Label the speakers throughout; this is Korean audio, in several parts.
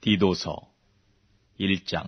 Speaker 1: 디도서 1장.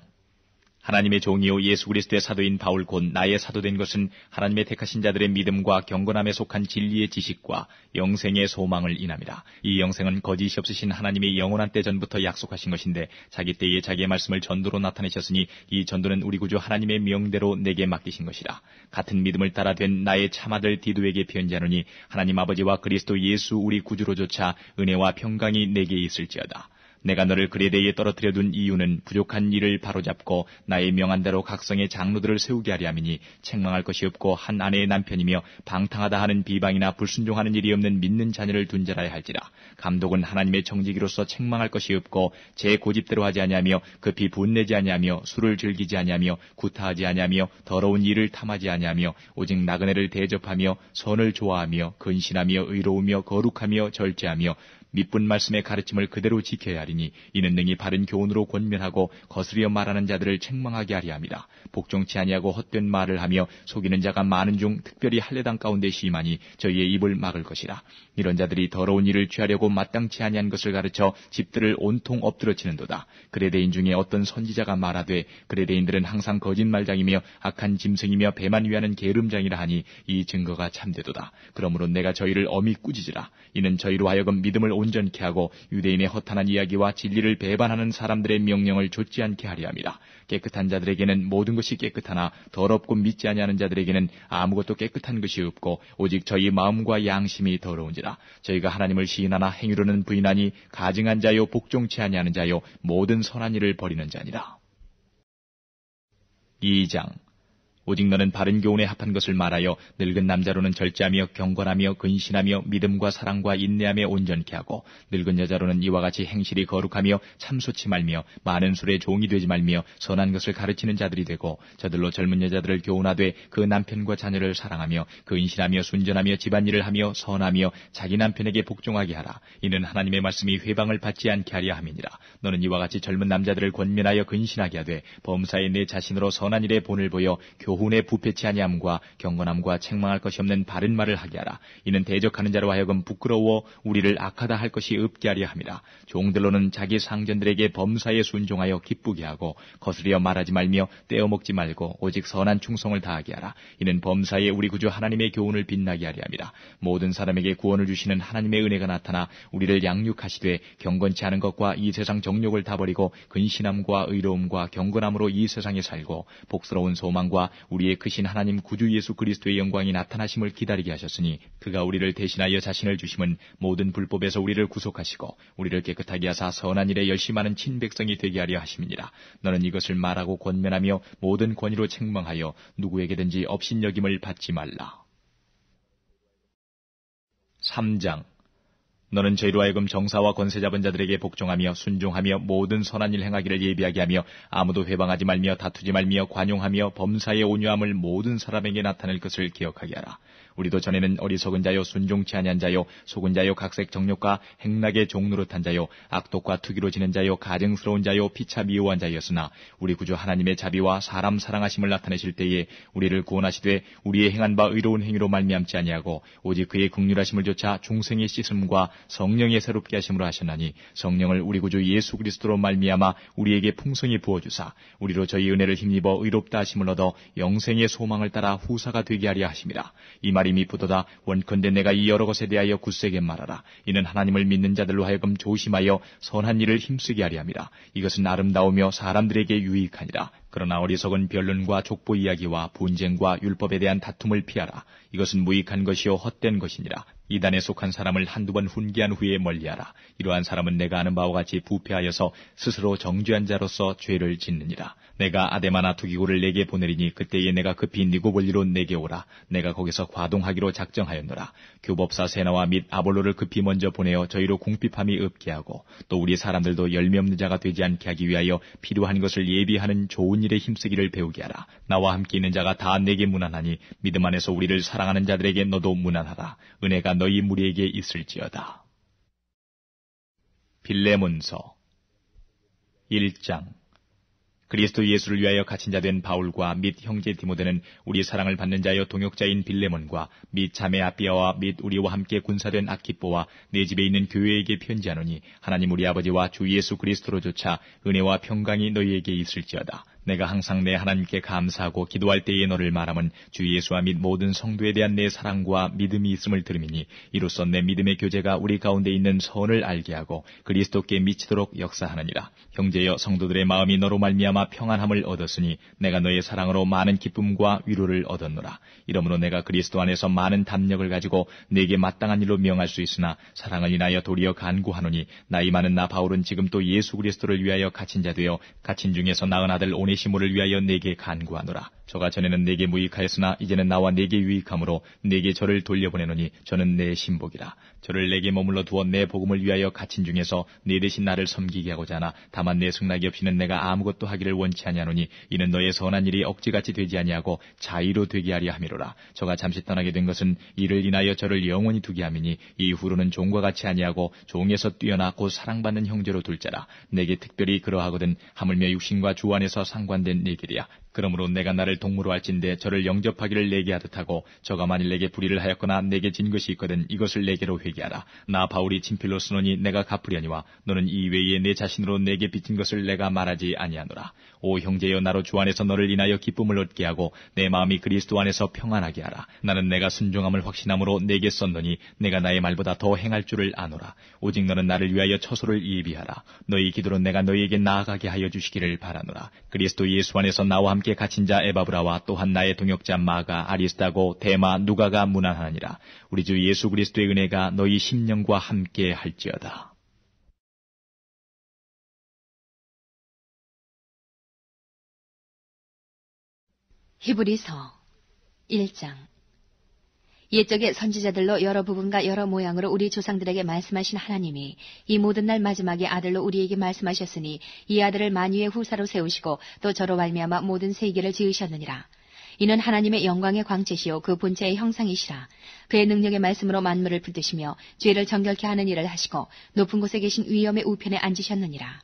Speaker 1: 하나님의 종이요 예수 그리스도의 사도인 바울 곧 나의 사도된 것은 하나님의 택하신 자들의 믿음과 경건함에 속한 진리의 지식과 영생의 소망을 인함이라. 이 영생은 거짓이 없으신 하나님의 영원한 때 전부터 약속하신 것인데 자기 때에 자기의 말씀을 전도로 나타내셨으니 이 전도는 우리 구주 하나님의 명대로 내게 맡기신 것이라. 같은 믿음을 따라 된 나의 참아들 디도에게 편지하노니 하나님 아버지와 그리스도 예수 우리 구주로조차 은혜와 평강이 내게 있을지어다. 내가 너를 그레데에 떨어뜨려 둔 이유는 부족한 일을 바로잡고 나의 명한대로 각성의 장로들을 세우게 하려 함이니 책망할 것이 없고 한 아내의 남편이며 방탕하다 하는 비방이나 불순종하는 일이 없는 믿는 자녀를 둔 자라야 할지라. 감독은 하나님의 정직이로서 책망할 것이 없고 제 고집대로 하지 아니하며 급히 분내지 아니하며 술을 즐기지 아니하며 구타하지 아니하며 더러운 일을 탐하지 아니하며 오직 나그네를 대접하며 선을 좋아하며 근신하며 의로우며 거룩하며 절제하며 미쁜 말씀의 가르침을 그대로 지켜야 하리니 이는 능히 바른 교훈으로 권면하고 거스려 말하는 자들을 책망하게 하리 함이라. 복종치 아니하고 헛된 말을 하며 속이는 자가 많은 중 특별히 할례당 가운데 심하니 저희의 입을 막을 것이라. 이런 자들이 더러운 일을 취하려고 마땅치 아니한 것을 가르쳐 집들을 온통 엎드러치는도다. 그레데인 중에 어떤 선지자가 말하되 그레데인들은 항상 거짓말장이며 악한 짐승이며 배만 위하는 게으름장이라 하니 이 증거가 참되도다. 그러므로 내가 저희를 엄히 꾸짖으라. 이는 저희로 하여금 믿음을 온전케 하고 유대인의 허탄한 이야기와 진리를 배반하는 사람들의 명령을 좇지 않게 하려 함이라. 깨끗한 자들에게는 모든 것이 깨끗하나 더럽고 믿지 아니하는 자들에게는 아무것도 깨끗한 것이 없고 오직 저희 마음과 양심이 더러운지라. 저희가 하나님을 시인하나 행위로는 부인하니 가증한 자요 복종치 아니하는 자요 모든 선한 일을 버리는 자니라. 2장. 오직 너는 바른 교훈에 합한 것을 말하여 늙은 남자로는 절제하며 경건하며 근신하며 믿음과 사랑과 인내함에 온전케 하고 늙은 여자로는 이와 같이 행실이 거룩하며 참소치 말며 많은 술에 종이 되지 말며 선한 것을 가르치는 자들이 되고 저들로 젊은 여자들을 교훈하되 그 남편과 자녀를 사랑하며 근신하며 순전하며 집안일을 하며 선하며 자기 남편에게 복종하게 하라. 이는 하나님의 말씀이 회방을 받지 않게 하려 함이니라. 너는 이와 같이 젊은 남자들을 권면하여 근신하게 하되 범사에 내 자신으로 선한 일에 본을 보여 교훈에 부패치 아니함과 경건함과 책망할 것이 없는 바른 말을 하게 하라. 이는 대적하는 자로 하여금 부끄러워 우리를 악하다 할 것이 없게 하려 함이라. 종들로는 자기 상전들에게 범사에 순종하여 기쁘게 하고 거스려 말하지 말며 떼어먹지 말고 오직 선한 충성을 다하게 하라. 이는 범사에 우리 구주 하나님의 교훈을 빛나게 하려 함이라. 모든 사람에게 구원을 주시는 하나님의 은혜가 나타나 우리를 양육하시되 경건치 않은 것과 이 세상 정욕을 다 버리고 근신함과 의로움과 경건함으로 이 세상에 살고 복스러운 소망과 우리의 크신 하나님 구주 예수 그리스도의 영광이 나타나심을 기다리게 하셨으니 그가 우리를 대신하여 자신을 주심은 모든 불법에서 우리를 구속하시고 우리를 깨끗하게 하사 선한 일에 열심하는 친백성이 되게 하려 하심이니라. 너는 이것을 말하고 권면하며 모든 권위로 책망하여 누구에게든지 업신여김을 받지 말라. 3장. 너는 저희로 하여금 정사와 권세 잡은 자들에게 복종하며 순종하며 모든 선한 일 행하기를 예비하게 하며 아무도 회방하지 말며 다투지 말며 관용하며 범사의 온유함을 모든 사람에게 나타낼 것을 기억하게 하라. 우리도 전에는 어리석은 자요 순종치 아니한 자요 속은 자요 각색 정욕과 행락의 종노릇한 자요 악독과 투기로 지는 자요 가증스러운 자요 피차 미워한 자였으나 우리 구주 하나님의 자비와 사람 사랑하심을 나타내실 때에 우리를 구원하시되 우리의 행한 바 의로운 행위로 말미암지 아니하고 오직 그의 긍휼하심을 조차 중생의 씻음과 성령의 새롭게 하심으로 하셨나니 성령을 우리 구주 예수 그리스도로 말미암아 우리에게 풍성히 부어주사 우리로 저희 은혜를 힘입어 의롭다 하심을 얻어 영생의 소망을 따라 후사가 되게 하려 하심이라. 이 말이 미쁘도다. 원컨대 내가 이 여러 것에 대하여 굳세게 말하라. 이는 하나님을 믿는 자들로 하여금 조심하여 선한 일을 힘쓰게 하려 함이라. 이것은 아름다우며 사람들에게 유익하니라. 그러나 어리석은 변론과 족보 이야기와 분쟁과 율법에 대한 다툼을 피하라. 이것은 무익한 것이요 헛된 것이니라. 이단에 속한 사람을 한두 번 훈계한 후에 멀리하라. 이러한 사람은 내가 아는 바와 같이 부패하여서 스스로 정죄한 자로서 죄를 짓느니라. 내가 아데마나 두기고를 내게 보내리니 그때에 내가 급히 니고볼리로 내게 오라. 내가 거기서 과동하기로 작정하였노라. 교법사 세나와 및 아볼로를 급히 먼저 보내어 저희로 궁핍함이 없게 하고 또 우리 사람들도 열매 없는 자가 되지 않게 하기 위하여 필요한 것을 예비하는 좋은 일에 힘쓰기를 배우게 하라. 나와 함께 있는 자가 다 내게 무난하니 믿음 안에서 우리를 사랑하는 자들에게 너도 무난하라. 은혜가 너희 무리에게 있을지어다. 빌레몬서 1장. 그리스도 예수를 위하여 갇힌 자 된 바울과 및 형제 디모데는 우리 사랑을 받는 자여 동역자인 빌레몬과 및 자매 아비아와 및 우리와 함께 군사된 아키뽀와 내 집에 있는 교회에게 편지하노니 하나님 우리 아버지와 주 예수 그리스도로조차 은혜와 평강이 너희에게 있을지어다. 내가 항상 내 하나님께 감사하고 기도할 때에 너를 말함은 주 예수와 및 모든 성도에 대한 내 사랑과 믿음이 있음을 들음이니 이로써 내 믿음의 교제가 우리 가운데 있는 선을 알게 하고 그리스도께 미치도록 역사하느니라. 형제여 성도들의 마음이 너로 말미암아 평안함을 얻었으니 내가 너의 사랑으로 많은 기쁨과 위로를 얻었노라. 이러므로 내가 그리스도 안에서 많은 담력을 가지고 내게 마땅한 일로 명할 수 있으나 사랑을 인하여 도리어 간구하노니 나이 많은 나 바울은 지금 또 예수 그리스도를 위하여 갇힌 자 되어 갇힌 중에서 낳은 아들 오네시모를 위하여 내게 간구하노라. 저가 전에는 내게 무익하였으나 이제는 나와 내게 유익함으로 내게 저를 돌려보내노니 저는 내 신복이라. 저를 내게 머물러 두어 내 복음을 위하여 갇힌 중에서 네 대신 나를 섬기게 하고자 하나 다만 내 승낙이 없이는 내가 아무것도 하기를 원치 아니하노니 이는 너의 선한 일이 억지같이 되지 아니하고 자의로 되게 하려 함이로라. 저가 잠시 떠나게 된 것은 이를 인하여 저를 영원히 두게 함이니 이후로는 종과 같이 아니하고 종에서 뛰어나 곧 사랑받는 형제로 둘 자라. 내게 특별히 그러하거든 하물며 육신과 주 안에서 상관된 네 길이야. 그러므로 내가 나를 동무로 할진대 저를 영접하기를 내게 하듯 하고 저가 만일 내게 불의를 하였거나 내게 진 것이 있거든 이것을 내게로 회개하라. 나 바울이 친필로 쓰노니 내가 갚으려니와 너는 이 외에 내 자신으로 내게 빚진 것을 내가 말하지 아니하노라. 오 형제여 나로 주 안에서 너를 인하여 기쁨을 얻게 하고 내 마음이 그리스도 안에서 평안하게 하라. 나는 내가 순종함을 확신함으로 내게 썼노니 내가 나의 말보다 더 행할 줄을 아노라. 오직 너는 나를 위하여 처소를 예비하라. 너희 기도로 내가 너희에게 나아가게 하여 주시기를 바라노라. 그리스도 예수 안에서 나와 함께 갇힌 자 에바브라와 또한 나의 동역자 마가 아리스다고 데마 누가가 문안하니라. 우리 주 예수 그리스도의 은혜가 너희 심령과 함께 할지어다.
Speaker 2: 히브리서 1장. 옛적의 선지자들로 여러 부분과 여러 모양으로 우리 조상들에게 말씀하신 하나님이 이 모든 날 마지막에 아들로 우리에게 말씀하셨으니 이 아들을 만유의 후사로 세우시고 또 저로 말미암아 모든 세계를 지으셨느니라. 이는 하나님의 영광의 광채시요 그 본체의 형상이시라. 그의 능력의 말씀으로 만물을 붙드시며 죄를 정결케 하는 일을 하시고 높은 곳에 계신 위엄의 우편에 앉으셨느니라.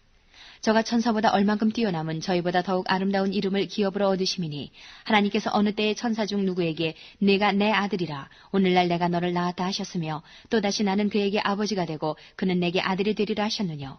Speaker 2: 저가 천사보다 얼만큼 뛰어남은 저희보다 더욱 아름다운 이름을 기업으로 얻으심이니 하나님께서 어느 때에 천사 중 누구에게 내가 내 아들이라 오늘날 내가 너를 낳았다 하셨으며 또다시 나는 그에게 아버지가 되고 그는 내게 아들이 되리라 하셨느뇨.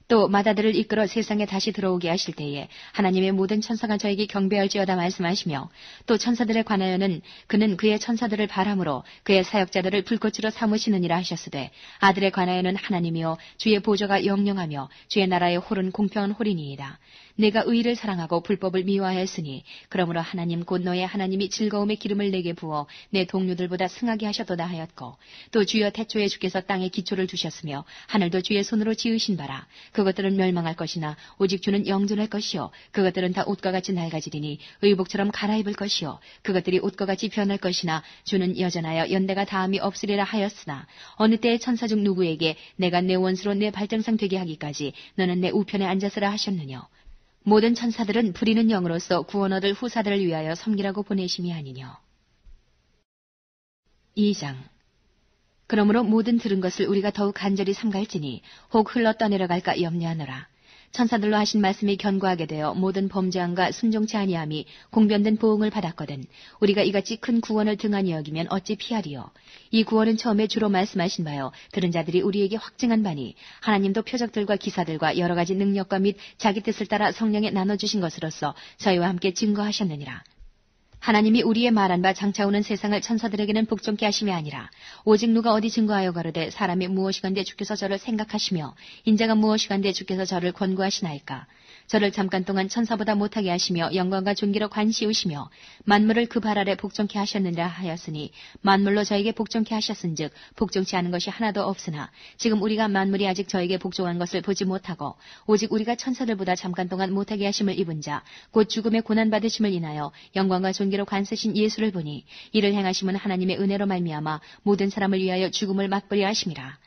Speaker 2: 또 맏아들을 이끌어 세상에 다시 들어오게 하실 때에 하나님의 모든 천사가 저에게 경배할지어다 말씀하시며 또 천사들에 관하여는 그는 그의 천사들을 바람으로 그의 사역자들을 불꽃으로 삼으시느니라 하셨으되 아들에 관하여는 하나님이요 주의 보좌가 영영하며 주의 나라의 홀은 공평한 홀이니이다. 내가 의를 사랑하고 불법을 미워하였으니 그러므로 하나님 곧 너의 하나님이 즐거움의 기름을 내게 부어 내 동료들보다 승하게 하셨도다 하였고 또 주여 태초에 주께서 땅에 기초를 두셨으며 하늘도 주의 손으로 지으신 바라. 그것들은 멸망할 것이나 오직 주는 영존할 것이요 그것들은 다 옷과 같이 낡아지리니 의복처럼 갈아입을 것이요 그것들이 옷과 같이 변할 것이나 주는 여전하여 연대가 다함이 없으리라 하였으나 어느 때에 천사 중 누구에게 내가 내 원수로 내 발등상 되게 하기까지 너는 내 우편에 앉았으라 하셨느뇨. 모든 천사들은 부리는 영으로서 구원 얻을 후사들을 위하여 섬기라고 보내심이 아니뇨. 2장. 그러므로 모든 들은 것을 우리가 더욱 간절히 삼갈지니 혹 흘러 떠내려갈까 염려하노라. 천사들로 하신 말씀이 견고하게 되어 모든 범죄함과 순종치 아니함이 공변된 보응을 받았거든 우리가 이같이 큰 구원을 등한히 여기면 어찌 피하리요. 이 구원은 처음에 주로 말씀하신 바요 들은 자들이 우리에게 확증한 바니 하나님도 표적들과 기사들과 여러 가지 능력과 및 자기 뜻을 따라 성령에 나눠주신 것으로서 저희와 함께 증거하셨느니라. 하나님이 우리의 말한 바 장차 오는 세상을 천사들에게는 복종케 하심이 아니라 오직 누가 어디 증거하여 가로되 사람이 무엇이간데 주께서 저를 생각하시며 인자가 무엇이간데 주께서 저를 권고하시나이까. 저를 잠깐 동안 천사보다 못하게 하시며 영광과 존귀로 관시우시며 만물을 그 발 아래 복종케 하셨느니라 하였으니 만물로 저에게 복종케 하셨은즉 복종치 않은 것이 하나도 없으나 지금 우리가 만물이 아직 저에게 복종한 것을 보지 못하고 오직 우리가 천사들보다 잠깐 동안 못하게 하심을 입은 자 곧 죽음의 고난받으심을 인하여 영광과 존귀로 관세신 예수를 보니 이를 행하심은 하나님의 은혜로 말미암아 모든 사람을 위하여 죽음을 맛보려 하심이라.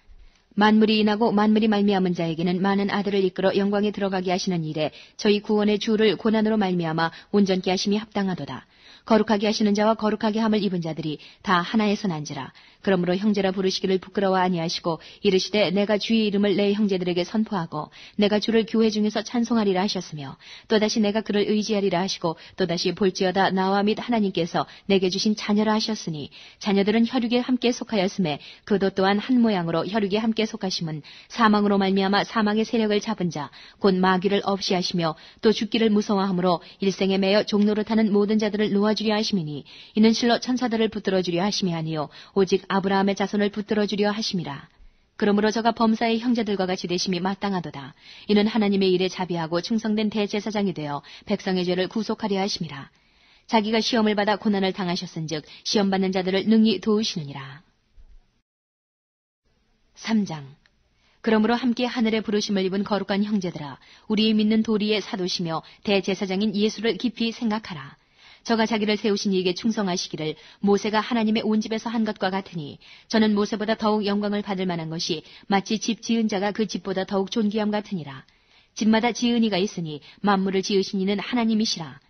Speaker 2: 만물이 인하고 만물이 말미암은 자에게는 많은 아들을 이끌어 영광에 들어가게 하시는 일에 저희 구원의 주를 고난으로 말미암아 온전케 하심이 합당하도다. 거룩하게 하시는 자와 거룩하게 함을 입은 자들이 다 하나에서 난지라. 그러므로 형제라 부르시기를 부끄러워 아니하시고 이르시되 내가 주의 이름을 내 형제들에게 선포하고 내가 주를 교회 중에서 찬송하리라 하셨으며 또다시 내가 그를 의지하리라 하시고 또다시 볼지어다 나와 및 하나님께서 내게 주신 자녀라 하셨으니 자녀들은 혈육에 함께 속하였음에 그도 또한 한 모양으로 혈육에 함께 속하심은 사망으로 말미암아 사망의 세력을 잡은 자 곧 마귀를 없이 하시며 또 죽기를 무서워하므로 일생에 매여 종로를 타는 모든 자들을 놓아주려 하심이니 이는 실로 천사들을 붙들어주려 하심이 아니요 오직 아브라함의 자손을 붙들어주려 하심이라. 그러므로 저가 범사의 형제들과 같이 되심이 마땅하도다. 이는 하나님의 일에 자비하고 충성된 대제사장이 되어 백성의 죄를 구속하려 하심이라. 자기가 시험을 받아 고난을 당하셨은즉 시험받는 자들을 능히 도우시느니라. 3장. 그러므로 함께 하늘의 부르심을 입은 거룩한 형제들아, 우리의 믿는 도리의 사도시며 대제사장인 예수를 깊이 생각하라. 저가 자기를 세우신 이에게 충성하시기를 모세가 하나님의 온 집에서 한 것과 같으니 저는 모세보다 더욱 영광을 받을 만한 것이 마치 집 지은 자가 그 집보다 더욱 존귀함 같으니라. 집마다 지은 이가 있으니 만물을 지으신 이는 하나님이시라.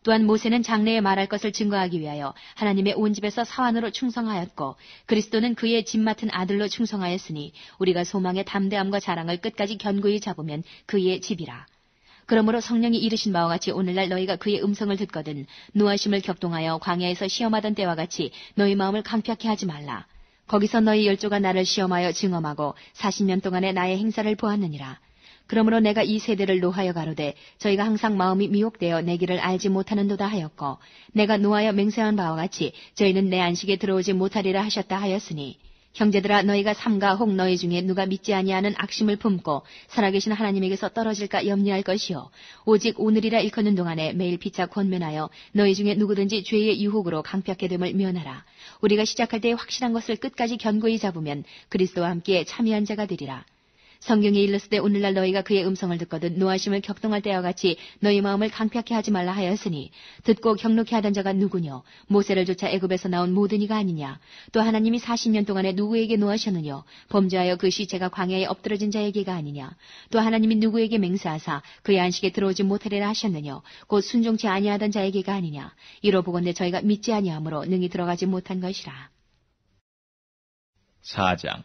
Speaker 2: 또한 모세는 장래에 말할 것을 증거하기 위하여 하나님의 온 집에서 사환으로 충성하였고 그리스도는 그의 집 맡은 아들로 충성하였으니 우리가 소망의 담대함과 자랑을 끝까지 견고히 잡으면 그의 집이라. 그러므로 성령이 이르신 바와 같이 오늘날 너희가 그의 음성을 듣거든 노하심을 격동하여 광야에서 시험하던 때와 같이 너희 마음을 강팍해 하지 말라. 거기서 너희 열조가 나를 시험하여 증험하고 40년 동안의 나의 행사를 보았느니라. 그러므로 내가 이 세대를 노하여 가로되 저희가 항상 마음이 미혹되어 내 길을 알지 못하는도다 하였고 내가 노하여 맹세한 바와 같이 저희는 내 안식에 들어오지 못하리라 하셨다 하였으니 형제들아 너희가 삼가 혹 너희 중에 누가 믿지 아니하는 악심을 품고 살아계신 하나님에게서 떨어질까 염려할 것이요 오직 오늘이라 일컫는 동안에 매일 피차 권면하여 너희 중에 누구든지 죄의 유혹으로 강팍해 됨을 면하라. 우리가 시작할 때 확실한 것을 끝까지 견고히 잡으면 그리스도와 함께 참여한 자가 되리라. 성경에 일렀으되 오늘날 너희가 그의 음성을 듣거든 노하심을 격동할 때와 같이 너희 마음을 강팍해 하지 말라 하였으니 듣고 경록해 하던 자가 누구뇨 모세를 쫓아 애굽에서 나온 모든 이가 아니냐 또 하나님이 40년 동안에 누구에게 노하셨느뇨 범죄하여 그 시체가 광야에 엎드러진 자에게가 아니냐 또 하나님이 누구에게 맹세하사 그의 안식에 들어오지 못하리라 하셨느뇨 곧 순종치 아니하던 자에게가 아니냐 이로 보건대 저희가 믿지 아니하므로 능히 들어가지 못한 것이라.
Speaker 1: 4장.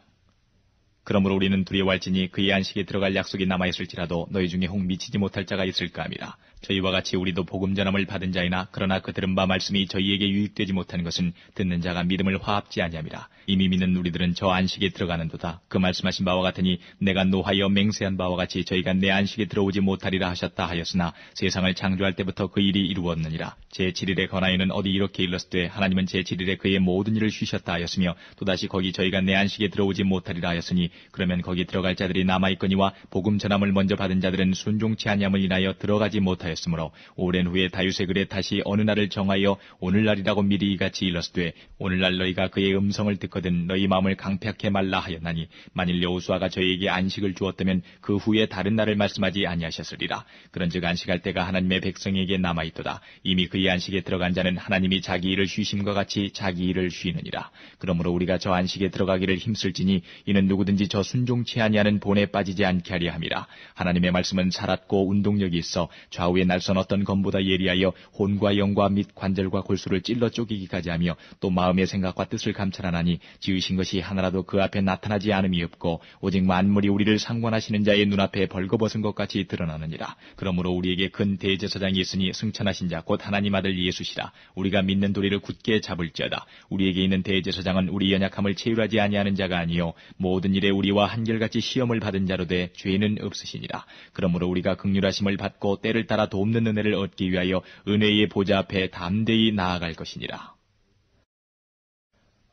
Speaker 1: 그러므로 우리는 두려워할지니 그의 안식에 들어갈 약속이 남아있을지라도 너희 중에 혹 미치지 못할 자가 있을까 함이라. 저희와 같이 우리도 복음 전함을 받은 자이나 그러나 그 들은 바 말씀이 저희에게 유익되지 못한 것은 듣는 자가 믿음을 화합지 아니함이라. 이미 믿는 우리들은 저 안식에 들어가는도다. 그 말씀하신 바와 같으니 내가 노하여 맹세한 바와 같이 저희가 내 안식에 들어오지 못하리라 하셨다 하였으나 세상을 창조할 때부터 그 일이 이루었느니라. 제7일에 관하여는 어디 이렇게 일렀으되 하나님은 제7일에 그의 모든 일을 쉬셨다 하였으며 또다시 거기 저희가 내 안식에 들어오지 못하리라 하였으니 그러면 거기 들어갈 자들이 남아있거니와 복음 전함을 먼저 받은 자들은 순종치 아니함을 인하여 들어가지 못하였으므로 오랜 후에 다윗의 글에 다시 어느 날을 정하여 오늘날이라고 미리 이같이 일렀으되 오늘날 너희가 그의 음성을 듣거든 너희 마음을 강팍해 말라 하였나니 만일 여호수아가 저희에게 안식을 주었다면 그 후에 다른 날을 말씀하지 아니하셨으리라. 그런즉 안식할 때가 하나님의 백성에게 남아있도다. 이미 그의 안식에 들어간 자는 하나님이 자기 일을 쉬심과 같이 자기 일을 쉬느니라. 그러므로 우리가 저 안식에 들어가기를 힘쓸지니 이는 누구든지 저 순종치 아니하는 본에 빠지지 않게 하려 함이라. 하나님의 말씀은 살았고 운동력이 있어 좌우의 날선 어떤 검보다 예리하여 혼과 영과 및 관절과 골수를 찔러 쪼개기까지 하며 또 마음의 생각과 뜻을 감찰하나니 지으신 것이 하나라도 그 앞에 나타나지 않음이 없고 오직 만물이 우리를 상관하시는 자의 눈앞에 벌거벗은 것 같이 드러나느니라. 그러므로 우리에게 큰 대제사장이 있으니 승천하신 자 곧 하나님 아들 예수시라. 우리가 믿는 도리를 굳게 잡을지어다. 우리에게 있는 대제사장은 우리 연약함을 체휼하지 아니하는 자가 아니요 모든 일에 우리와 한결같이 시험을 받은 자로 돼 죄는 없으시니라. 그러므로 우리가 긍휼하심을 받고 때를 따라 돕는 은혜를 얻기 위하여 은혜의 보좌 앞에 담대히 나아갈 것이니라.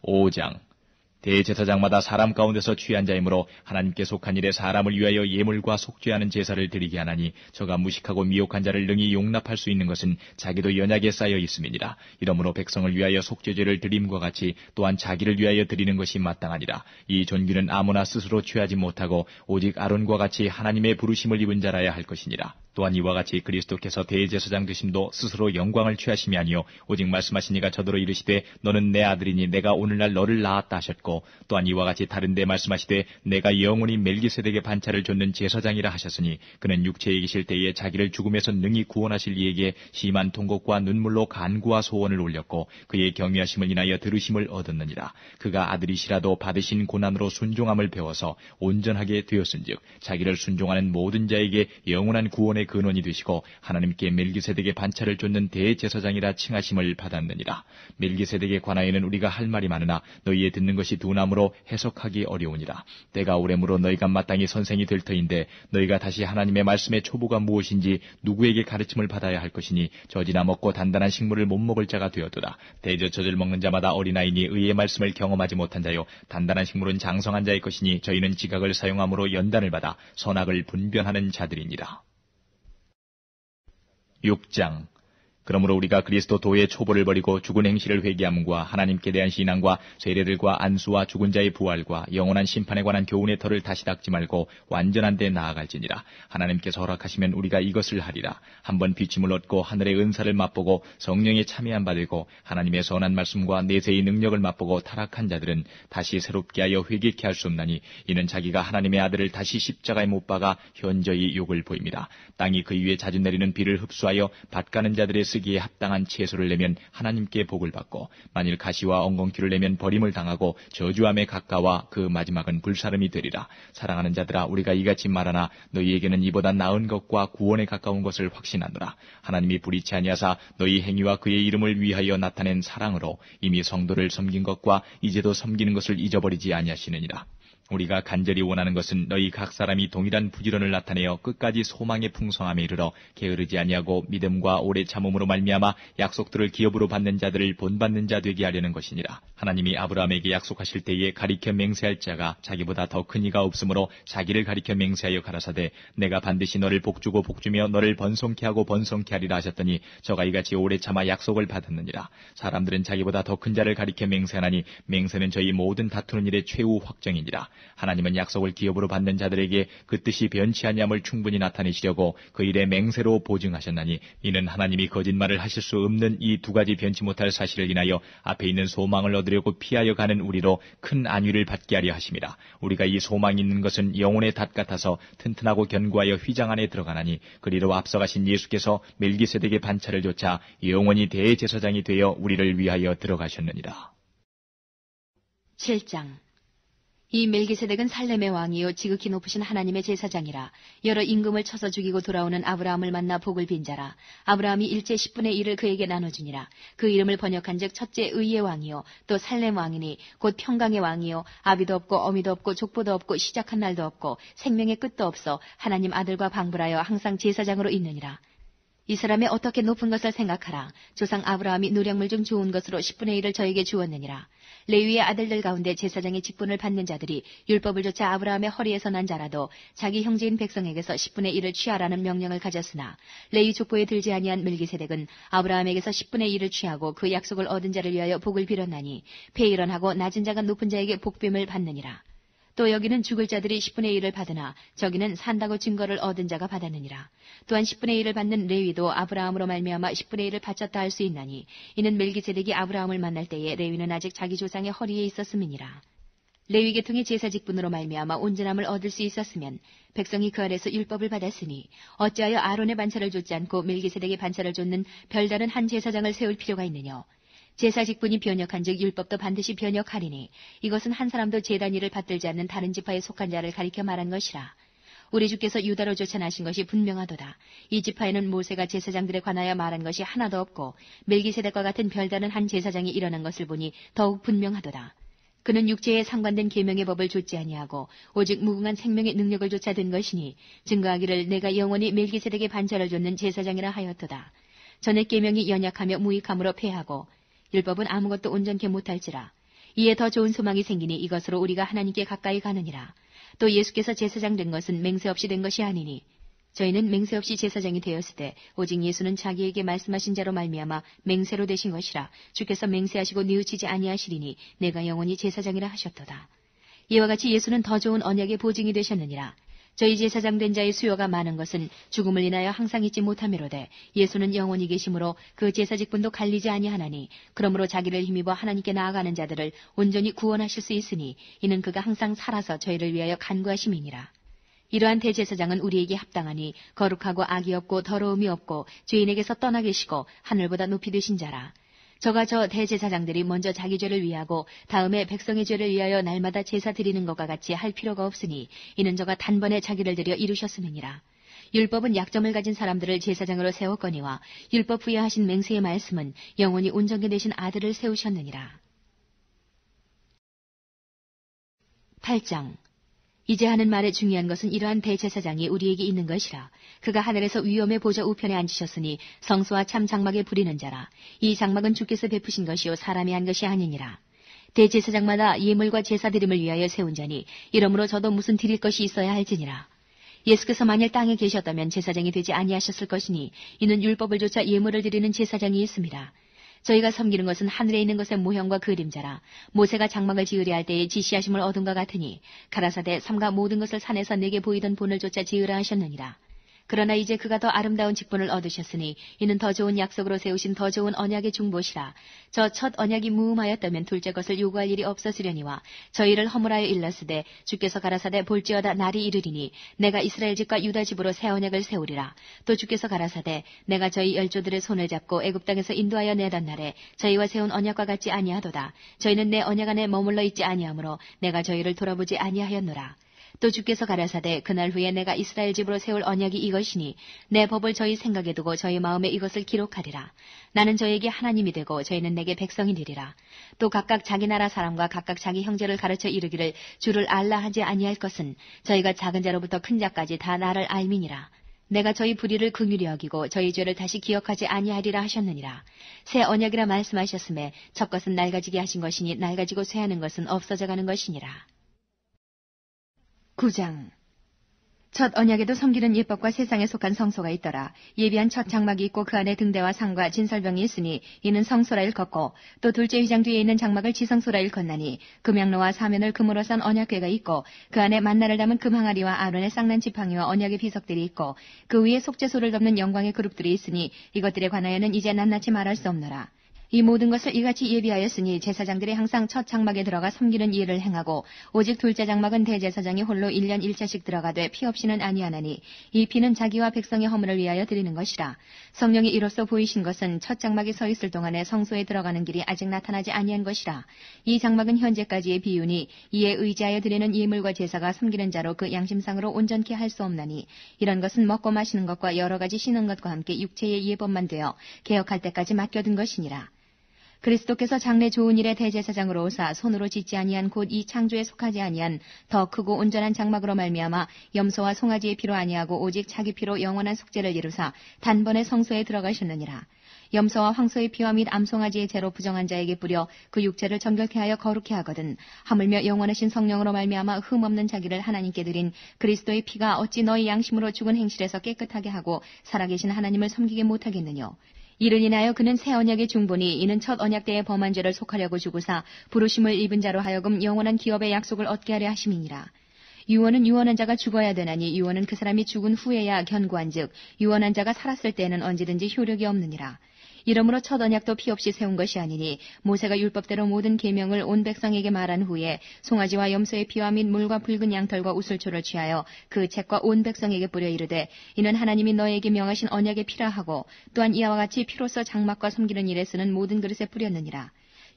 Speaker 1: 5장. 대제사장마다 사람 가운데서 취한 자이므로 하나님께 속한 일에 사람을 위하여 예물과 속죄하는 제사를 드리게 하나니 저가 무식하고 미혹한 자를 능히 용납할 수 있는 것은 자기도 연약에 쌓여 있음이니라. 이러므로 백성을 위하여 속죄제를 드림과 같이 또한 자기를 위하여 드리는 것이 마땅하니라. 이 존귀는 아무나 스스로 취하지 못하고 오직 아론과 같이 하나님의 부르심을 입은 자라야 할 것이니라. 또한 이와 같이 그리스도께서 대제사장 되심도 스스로 영광을 취하심이 아니요 오직 말씀하신 이가 저더러 이르시되 너는 내 아들이니 내가 오늘날 너를 낳았다 하셨고 하셨고 또한 이와 같이 다른 데 말씀하시되 내가 영원히 멜기세덱의 반차를 줬는 제사장이라 하셨으니 그는 육체에 계실 때에 자기를 죽음에서 능히 구원하실 이에게 심한 통곡과 눈물로 간구와 소원을 올렸고 그의 경외하심을 인하여 들으심을 얻었느니라. 그가 아들이시라도 받으신 고난으로 순종함을 배워서 온전하게 되었은즉 자기를 순종하는 모든 자에게 영원한 구원의 근원이 되시고 하나님께 멜기세덱의 반차를 쫓는 대제사장이라 칭하심을 받았느니라. 멜기세덱에 관하여는 우리가 할 말이 많으나 너희의 듣는 것이 둔함으로 해석하기 어려우니라. 때가 오래므로 너희가 마땅히 선생이 될 터인데 너희가 다시 하나님의 말씀의 초보가 무엇인지 누구에게 가르침을 받아야 할 것이니 젖이나 먹고 단단한 식물을 못 먹을 자가 되었도다. 대저젖을 먹는 자마다 어린아이니 의의 말씀을 경험하지 못한 자요 단단한 식물은 장성한 자의 것이니 저희는 지각을 사용함으로 연단을 받아 선악을 분별하는 자들이니라. 6장. 그러므로 우리가 그리스도 도의 초보를 버리고 죽은 행실을 회개함과 하나님께 대한 신앙과 세례들과 안수와 죽은 자의 부활과 영원한 심판에 관한 교훈의 털을 다시 닦지 말고 완전한 데 나아갈지니라. 하나님께서 허락하시면 우리가 이것을 하리라. 한번 비침을 얻고 하늘의 은사를 맛보고 성령에 참여한 바 되고 하나님의 선한 말씀과 내세의 능력을 맛보고 타락한 자들은 다시 새롭게 하여 회개케 할 수 없나니 이는 자기가 하나님의 아들을 다시 십자가에 못 박아 현저히 욕을 보입니다. 땅이 그 위에 자주 내리는 비를 흡수하여 밭가는 자들의 쓰기에 합당한 채소를 내면 하나님께 복을 받고 만일 가시와 엉겅퀴를 내면 버림을 당하고 저주함에 가까워 그 마지막은 불사름이 되리라. 사랑하는 자들아 우리가 이같이 말하나 너희에게는 이보다 나은 것과 구원에 가까운 것을 확신하노라. 하나님이 불의치 아니하사 너희 행위와 그의 이름을 위하여 나타낸 사랑으로 이미 성도를 섬긴 것과 이제도 섬기는 것을 잊어버리지 아니하시느니라. 우리가 간절히 원하는 것은 너희 각 사람이 동일한 부지런을 나타내어 끝까지 소망의 풍성함에 이르러 게으르지 아니하고 믿음과 오래 참음으로 말미암아 약속들을 기업으로 받는 자들을 본받는 자 되게 하려는 것이니라. 하나님이 아브라함에게 약속하실 때에 가리켜 맹세할 자가 자기보다 더 큰 이가 없으므로 자기를 가리켜 맹세하여 가라사대 내가 반드시 너를 복주고 복주며 너를 번성케 하고 번성케 하리라 하셨더니 저가 이같이 오래 참아 약속을 받았느니라. 사람들은 자기보다 더 큰 자를 가리켜 맹세하나니 맹세는 저희 모든 다투는 일의 최후 확정이니라. 하나님은 약속을 기업으로 받는 자들에게 그 뜻이 변치 아니함을 충분히 나타내시려고 그 일에 맹세로 보증하셨나니 이는 하나님이 거짓말을 하실 수 없는 이 두 가지 변치 못할 사실을 인하여 앞에 있는 소망을 얻으려고 피하여 가는 우리로 큰 안위를 받게 하려 하심이라. 우리가 이 소망이 있는 것은 영혼의 닷 같아서 튼튼하고 견고하여 휘장 안에 들어가나니 그리로 앞서가신 예수께서 멜기세덱의 반차를 조차 영원히 대제사장이 되어 우리를 위하여 들어가셨느니라.
Speaker 2: 7장. 이 멜기세덱은 살렘의 왕이요 지극히 높으신 하나님의 제사장이라. 여러 임금을 쳐서 죽이고 돌아오는 아브라함을 만나 복을 빈 자라. 아브라함이 일제 10분의 1을 그에게 나눠주니라. 그 이름을 번역한즉 첫째 의의 왕이요 또 살렘 왕이니 곧 평강의 왕이요 아비도 없고 어미도 없고 족보도 없고 시작한 날도 없고 생명의 끝도 없어 하나님 아들과 방불하여 항상 제사장으로 있느니라. 이 사람의 어떻게 높은 것을 생각하라. 조상 아브라함이 노력물 중 좋은 것으로 10분의 1을 저에게 주었느니라. 레위의 아들들 가운데 제사장의 직분을 받는 자들이 율법을 조차 아브라함의 허리에서 난 자라도 자기 형제인 백성에게서 10분의 1을 취하라는 명령을 가졌으나 레위 족보에 들지 아니한 멜기세덱은 아브라함에게서 10분의 1을 취하고 그 약속을 얻은 자를 위하여 복을 빌었나니 폐일언하고 낮은 자가 높은 자에게 복됨을 받느니라. 또 여기는 죽을 자들이 10분의 1을 받으나 저기는 산다고 증거를 얻은 자가 받았느니라. 또한 10분의 1을 받는 레위도 아브라함으로 말미암아 10분의 1을 바쳤다 할 수 있나니 이는 멜기세덱이 아브라함을 만날 때에 레위는 아직 자기 조상의 허리에 있었음이니라. 레위 계통의 제사 직분으로 말미암아 온전함을 얻을 수 있었으면 백성이 그 아래서 율법을 받았으니 어찌하여 아론의 반차를 좇지 않고 멜기세덱의 반차를 좇는 별다른 한 제사장을 세울 필요가 있느냐. 제사 직분이 변역한즉 율법도 반드시 변역하리니 이것은 한 사람도 제단 일을 받들지 않는 다른 지파에 속한 자를 가리켜 말한 것이라. 우리 주께서 유다로 쫓아나신 것이 분명하도다. 이 지파에는 모세가 제사장들에 관하여 말한 것이 하나도 없고 멜기세덱과 같은 별다른 한 제사장이 일어난 것을 보니 더욱 분명하도다. 그는 육체에 상관된 계명의 법을 좇지 아니하고 오직 무궁한 생명의 능력을 좇아 된 것이니 증거하기를 내가 영원히 멜기세덱의 반차를 좇는 제사장이라 하였도다. 전에 계명이 연약하며 무익함으로 패하고 율법은 아무것도 온전케 못할지라. 이에 더 좋은 소망이 생기니 이것으로 우리가 하나님께 가까이 가느니라. 또 예수께서 제사장 된 것은 맹세 없이 된 것이 아니니 저희는 맹세 없이 제사장이 되었을 때 오직 예수는 자기에게 말씀하신 자로 말미암아 맹세로 되신 것이라. 주께서 맹세하시고 뉘우치지 아니하시리니 내가 영원히 제사장이라 하셨도다. 이와 같이 예수는 더 좋은 언약의 보증이 되셨느니라. 저희 제사장 된 자의 수요가 많은 것은 죽음을 인하여 항상 잊지 못함이로되 예수는 영원히 계심으로 그 제사 직분도 갈리지 아니하나니 그러므로 자기를 힘입어 하나님께 나아가는 자들을 온전히 구원하실 수 있으니 이는 그가 항상 살아서 저희를 위하여 간구하심이니라. 이러한 대제사장은 우리에게 합당하니 거룩하고 악이 없고 더러움이 없고 죄인에게서 떠나 계시고 하늘보다 높이 되신 자라. 저가 저 대제사장들이 먼저 자기 죄를 위하고 다음에 백성의 죄를 위하여 날마다 제사 드리는 것과 같이 할 필요가 없으니 이는 저가 단번에 자기를 들여 이루셨음이니라. 율법은 약점을 가진 사람들을 제사장으로 세웠거니와 율법 후에 하신 맹세의 말씀은 영원히 온전케 되신 아들을 세우셨느니라. 8장. 이제 하는 말의 중요한 것은 이러한 대제사장이 우리에게 있는 것이라. 그가 하늘에서 위엄의 보좌 우편에 앉으셨으니 성소와 참 장막에 부리는 자라. 이 장막은 주께서 베푸신 것이요 사람이 한 것이 아니니라. 대제사장마다 예물과 제사 드림을 위하여 세운 자니 이러므로 저도 무슨 드릴 것이 있어야 할지니라. 예수께서 만일 땅에 계셨다면 제사장이 되지 아니하셨을 것이니 이는 율법을 조차 예물을 드리는 제사장이 있습니다. 저희가 섬기는 것은 하늘에 있는 것의 모형과 그림자라. 모세가 장막을 지으려 할 때에 지시하심을 얻은과 같으니 가라사대 삼가 모든 것을 산에서 내게 보이던 본을 조차 지으라 하셨느니라. 그러나 이제 그가 더 아름다운 직분을 얻으셨으니 이는 더 좋은 약속으로 세우신 더 좋은 언약의 중보시라. 저 첫 언약이 무음하였다면 둘째 것을 요구할 일이 없었으려니와 저희를 허물하여 일렀으되 주께서 가라사대 볼지어다 날이 이르리니 내가 이스라엘 집과 유다 집으로 새 언약을 세우리라. 또 주께서 가라사대 내가 저희 열조들의 손을 잡고 애굽 땅에서 인도하여 내던 날에 저희와 세운 언약과 같지 아니하도다. 저희는 내 언약 안에 머물러 있지 아니하므로 내가 저희를 돌아보지 아니하였노라. 또 주께서 가라사대 그날 후에 내가 이스라엘 집으로 세울 언약이 이것이니 내 법을 저희 생각에 두고 저희 마음에 이것을 기록하리라. 나는 저에게 하나님이 되고 저희는 내게 백성이 되리라. 또 각각 자기 나라 사람과 각각 자기 형제를 가르쳐 이르기를 주를 알라 하지 아니할 것은 저희가 작은 자로부터 큰 자까지 다 나를 알미니라. 내가 저희 불의를 긍휼히 여기고 저희 죄를 다시 기억하지 아니하리라 하셨느니라. 새 언약이라 말씀하셨음에 첫 것은 낡아지게 하신 것이니 낡아지고 쇠하는 것은 없어져가는 것이니라. 9장. 첫 언약에도 섬기는 예법과 세상에 속한 성소가 있더라. 예비한 첫 장막이 있고 그 안에 등대와 상과 진설병이 있으니 이는 성소라 일컫고 또 둘째 휘장 뒤에 있는 장막을 지성소라 일컫나니 금양로와 사면을 금으로 싼 언약궤가 있고 그 안에 만나를 담은 금항아리와 아론의 쌍난 지팡이와 언약의 비석들이 있고 그 위에 속죄소를 덮는 영광의 그룹들이 있으니 이것들에 관하여는 이제 낱낱이 말할 수 없노라. 이 모든 것을 이같이 예비하였으니 제사장들이 항상 첫 장막에 들어가 섬기는 일을 행하고 오직 둘째 장막은 대제사장이 홀로 1년 1차씩 들어가되 피 없이는 아니하나니 이 피는 자기와 백성의 허물을 위하여 드리는 것이라. 성령이 이로써 보이신 것은 첫 장막에 서 있을 동안에 성소에 들어가는 길이 아직 나타나지 아니한 것이라. 이 장막은 현재까지의 비유니 이에 의지하여 드리는 예물과 제사가 섬기는 자로 그 양심상으로 온전케 할 수 없나니 이런 것은 먹고 마시는 것과 여러 가지 쉬는 것과 함께 육체의 예법만 되어 개혁할 때까지 맡겨둔 것이니라. 그리스도께서 장래 좋은 일의 대제사장으로 오사 손으로 짓지 아니한 곧 이 창조에 속하지 아니한 더 크고 온전한 장막으로 말미암아 염소와 송아지의 피로 아니하고 오직 자기 피로 영원한 속죄를 이루사 단번에 성소에 들어가셨느니라. 염소와 황소의 피와 및 암송아지의 죄로 부정한 자에게 뿌려 그 육체를 정결케 하여 거룩케 하거든 하물며 영원하신 성령으로 말미암아 흠없는 자기를 하나님께 드린 그리스도의 피가 어찌 너희 양심으로 죽은 행실에서 깨끗하게 하고 살아계신 하나님을 섬기게 못하겠느뇨. 이를 인하여 그는 새 언약의 중보니 이는 첫 언약 때의 범한 죄를 속하려고 주고사 부르심을 입은 자로 하여금 영원한 기업의 약속을 얻게 하려 하심이니라. 유언은 유언한 자가 죽어야 되나니 유언은 그 사람이 죽은 후에야 견고한즉 유언한 자가 살았을 때에는 언제든지 효력이 없느니라. 이러므로 첫 언약도 피 없이 세운 것이 아니니 모세가 율법대로 모든 계명을 온 백성에게 말한 후에 송아지와 염소의 피와 및 물과 붉은 양털과 우슬초를 취하여 그 책과 온 백성에게 뿌려 이르되 이는 하나님이 너에게 명하신 언약의 피라 하고 또한 이와 같이 피로써 장막과 섬기는 일에 쓰는 모든 그릇에 뿌렸느니라.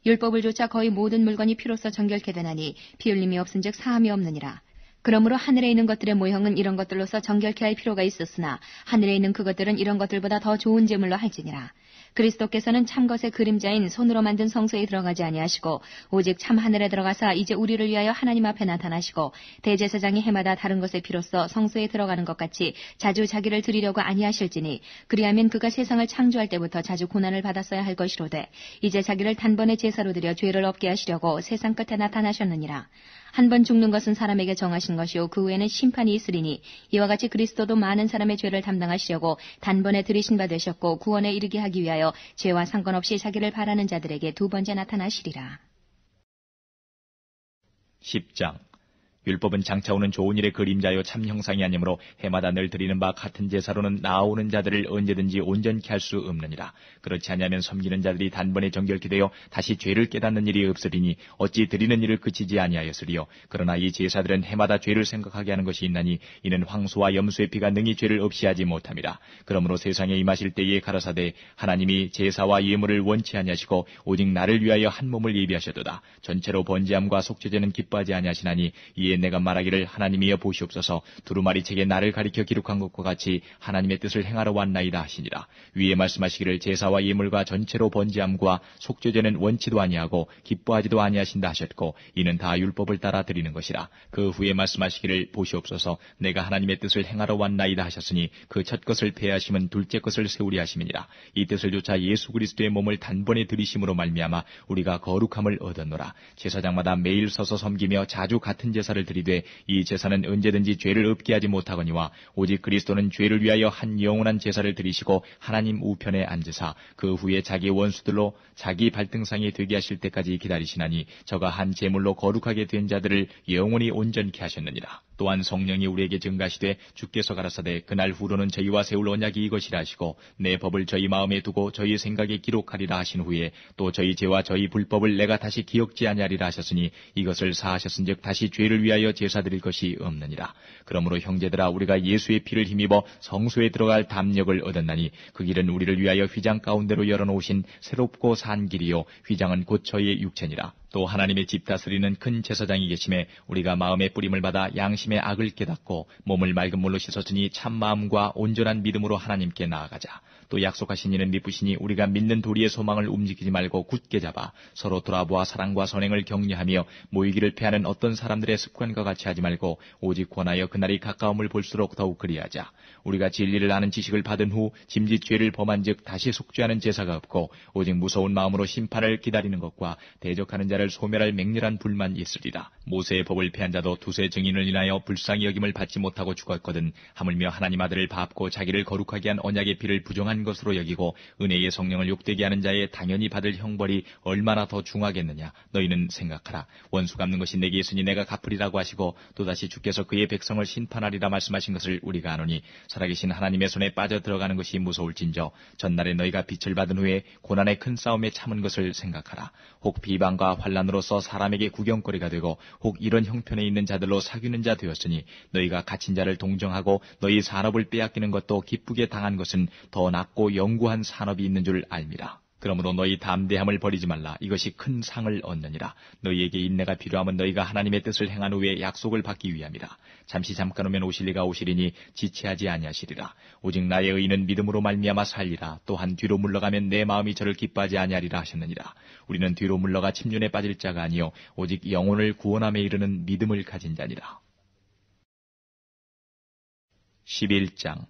Speaker 2: 율법을 조차 거의 모든 물건이 피로써 정결케 되나니 피 흘림이 없은즉 사함이 없느니라. 그러므로 하늘에 있는 것들의 모형은 이런 것들로서 정결케 할 필요가 있었으나 하늘에 있는 그것들은 이런 것들보다 더 좋은 제물로 할지니라. 그리스도께서는 참것의 그림자인 손으로 만든 성소에 들어가지 아니하시고 오직 참 하늘에 들어가사 이제 우리를 위하여 하나님 앞에 나타나시고 대제사장이 해마다 다른 것의 피로써 성소에 들어가는 것 같이 자주 자기를 드리려고 아니하실지니 그리하면 그가 세상을 창조할 때부터 자주 고난을 받았어야 할 것이로되 이제 자기를 단번에 제사로 드려 죄를 없게 하시려고 세상 끝에 나타나셨느니라. 한 번 죽는 것은 사람에게 정하신 것이요 그 후에는 심판이 있으리니 이와 같이 그리스도도 많은 사람의 죄를 담당하시려고 단번에 들이신 바 되셨고 구원에 이르게 하기 위하여 죄와 상관없이 자기를 바라는 자들에게 두 번째 나타나시리라.
Speaker 1: 10장. 율법은 장차 오는 좋은 일의 그림자요 참 형상이 아니므로 해마다 늘 드리는 바 같은 제사로는 나아오는 자들을 언제든지 온전케 할 수 없느니라. 그렇지 아니하면 섬기는 자들이 단번에 정결케 되어 다시 죄를 깨닫는 일이 없으리니 어찌 드리는 일을 그치지 아니하였으리요. 그러나 이 제사들은 해마다 죄를 생각하게 하는 것이 있나니 이는 황소와 염소의 피가 능히 죄를 없이 하지 못함이라. 그러므로 세상에 임하실 때에 가라사대 하나님이 제사와 예물을 원치 아니하시고 오직 나를 위하여 한 몸을 예비하셨도다. 전체로 번제함과 속죄제는 기뻐하지 아니하시나니 이에 내가 말하기를 하나님이여 보시옵소서. 두루마리 책에 나를 가리켜 기록한 것과 같이 하나님의 뜻을 행하러 왔나이다 하시니라. 위에 말씀하시기를 제사와 예물과 전체로 번제함과 속죄제는 원치도 아니하고 기뻐하지도 아니하신다 하셨고 이는 다 율법을 따라 드리는 것이라. 그 후에 말씀하시기를 보시옵소서. 내가 하나님의 뜻을 행하러 왔나이다 하셨으니 그 첫 것을 폐하심은 둘째 것을 세우리 하심이니라. 이 뜻을 조차 예수 그리스도의 몸을 단번에 들이심으로 말미암아 우리가 거룩함을 얻었노라. 제사장마다 매일 서서 섬기며 자주 같은 제사를 드리되 이 제사는 언제든지 죄를 없게 하지 못하거니와 오직 그리스도는 죄를 위하여 한 영원한 제사를 드리시고 하나님 우편에 앉으사 그 후에 자기 원수들로 자기 발등상이 되게 하실 때까지 기다리시나니 저가 한 제물로 거룩하게 된 자들을 영원히 온전케 하셨느니라. 또한 성령이 우리에게 증가하시되 주께서 가라사대 그날 후로는 저희와 세울 언약이 이것이라 하시고 내 법을 저희 마음에 두고 저희 생각에 기록하리라 하신 후에 또 저희 죄와 저희 불법을 내가 다시 기억지 아니하리라 하셨으니 이것을 사하셨은즉 다시 죄를 위하여 제사드릴 것이 없느니라. 그러므로 형제들아 우리가 예수의 피를 힘입어 성소에 들어갈 담력을 얻었나니 그 길은 우리를 위하여 휘장 가운데로 열어놓으신 새롭고 산 길이요 휘장은 곧 저희의 육체니라. 또 하나님의 집 다스리는 큰 제사장이 계심에 우리가 마음의 뿌림을 받아 양심의 악을 깨닫고 몸을 맑은 물로 씻었으니 참 마음과 온전한 믿음으로 하나님께 나아가자. 또 약속하신 이는 미쁘시니 우리가 믿는 도리의 소망을 움직이지 말고 굳게 잡아 서로 돌아보아 사랑과 선행을 격려하며 모이기를 패하는 어떤 사람들의 습관과 같이 하지 말고 오직 권하여 그날이 가까움을 볼수록 더욱 그리하자. 우리가 진리를 아는 지식을 받은 후 짐짓 죄를 범한 즉 다시 속죄하는 제사가 없고 오직 무서운 마음으로 심판을 기다리는 것과 대적하는 자를 소멸할 맹렬한 불만 있으리라. 모세의 법을 폐한 자도 두세 증인을 인하여 불쌍히 여김을 받지 못하고 죽었거든 하물며 하나님 아들을 밟고 자기를 거룩하게 한 언약의 피를 부정한 것으로 여기고 은혜의 성령을 욕되게 하는 자의 당연히 받을 형벌이 얼마나 더 중하겠느냐. 너희는 생각하라. 원수 갚는 것이 내게 있으니 내가 갚으리라고 하시고 또다시 주께서 그의 백성을 심판하리라 말씀하신 것을 우리가 아노니 살아계신 하나님의 손에 빠져 들어가는 것이 무서울진저 전날에 너희가 빛을 받은 후에 고난의 큰 싸움에 참은 것을 생각하라. 혹 비방과 환난으로서 사람에게 구경거리가 되고 혹 이런 형편에 있는 자들로 사귀는 자 되었으니 너희가 갇힌 자를 동정하고 너희 산업을 빼앗기는 것도 기쁘게 당한 것은 더 낫고 영구한 산업이 있는 줄 알미라. 그러므로 너희 담대함을 버리지 말라. 이것이 큰 상을 얻느니라. 너희에게 인내가 필요하면 너희가 하나님의 뜻을 행한 후에 약속을 받기 위함이라. 잠시 잠깐 오면 오실 이가 오시리니 지체하지 아니하시리라. 오직 나의 의인은 믿음으로 말미암아 살리라. 또한 뒤로 물러가면 내 마음이 저를 기뻐하지 아니하리라 하셨느니라. 우리는 뒤로 물러가 침륜에 빠질 자가 아니요 오직 영혼을 구원함에 이르는 믿음을 가진 자니라. 11장